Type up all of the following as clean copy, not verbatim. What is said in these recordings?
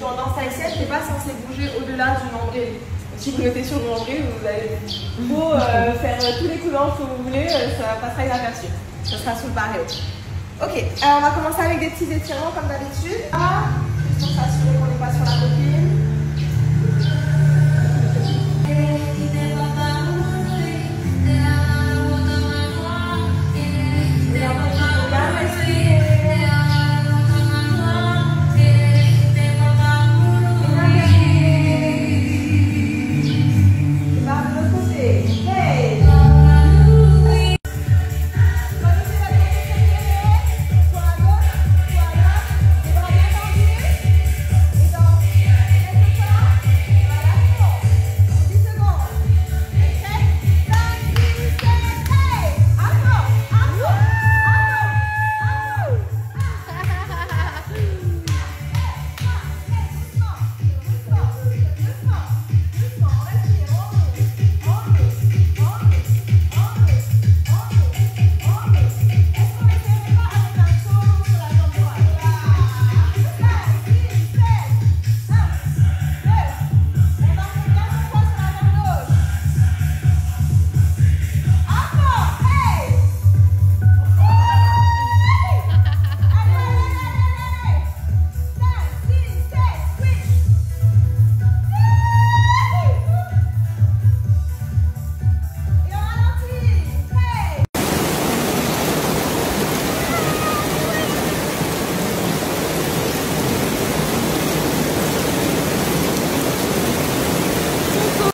Dans sa assiette, tu n'es pas censé bouger au-delà du nombril. Si vous mettez sur le nombril, vous allez beau faire tous les couleurs que vous voulez, ça passera inaperçu. Ça sera sous le barreau. Ok, alors on va commencer avec des petits étirements comme d'habitude. Juste pour s'assurer qu'on n'est pas sur la copine.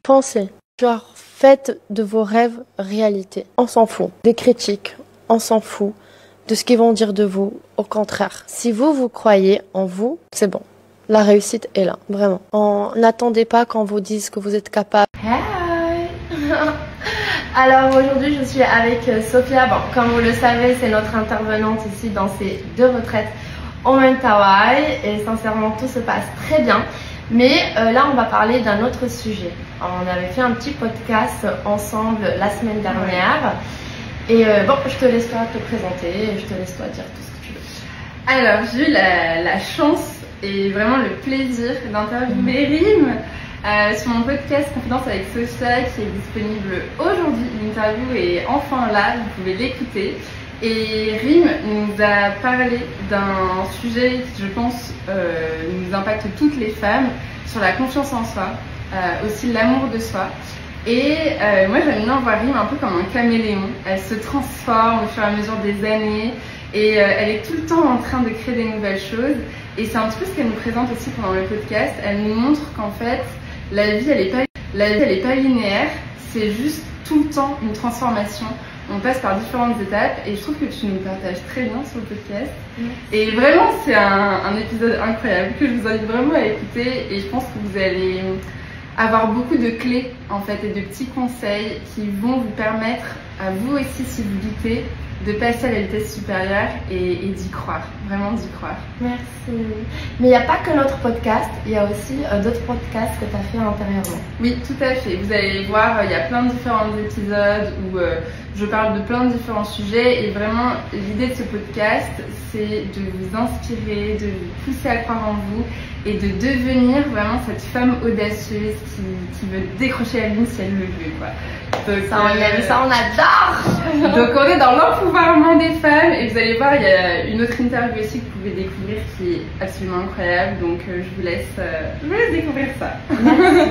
Pensez, genre faites de vos rêves réalité. On s'en fout des critiques, on s'en fout de ce qu'ils vont dire de vous. Au contraire, si vous croyez en vous, c'est bon. La réussite est là, vraiment. N'attendez pas qu'on vous dise que vous êtes capable. Hi. Alors aujourd'hui je suis avec Sophia. Bon, comme vous le savez, c'est notre intervenante ici dans ces 2 retraites au Mentawai et sincèrement tout se passe très bien. Mais là on va parler d'un autre sujet. On avait fait un petit podcast ensemble la semaine dernière. Et bon, je te laisse toi te présenter, je te laisse toi dire tout ce que tu veux. Alors, j'ai eu la chance et vraiment le plaisir d'interviewer Rim sur mon podcast Confidence avec Sophia qui est disponible aujourd'hui. L'interview est enfin là, vous pouvez l'écouter. Et Rim nous a parlé d'un sujet qui, je pense, nous impacte toutes les femmes, sur la confiance en soi, aussi l'amour de soi. Et moi j'aime bien voir Rim un peu comme un caméléon. Elle se transforme au fur et à mesure des années et elle est tout le temps en train de créer des nouvelles choses. Et c'est un petit peu ce qu'elle nous présente aussi pendant le podcast. Elle nous montre qu'en fait la vie elle est pas linéaire, c'est juste tout le temps une transformation. On passe par différentes étapes et je trouve que tu nous partages très bien sur le podcast. Et vraiment c'est un épisode incroyable que je vous invite vraiment à écouter et je pense que vous allez avoir beaucoup de clés en fait et de petits conseils qui vont vous permettre à vous aussi, si vous doutez, de passer à la vitesse supérieure et d'y croire, vraiment d'y croire. Merci. Mais il n'y a pas que notre podcast, il y a aussi d'autres podcasts que tu as fait antérieurement. Oui, tout à fait. Vous allez voir, il y a plein de différents épisodes où je parle de plein de différents sujets et vraiment l'idée de ce podcast, c'est de vous inspirer, de vous pousser à croire en vous et de devenir vraiment cette femme audacieuse qui veut décrocher la lune si elle le veut, quoi. Donc, ça, on aime ça, on adore. Donc on est dans l'empouvoirment des femmes et vous allez voir, il y a une autre interview aussi que vous pouvez découvrir qui est absolument incroyable. Donc je vous laisse découvrir ça. Merci.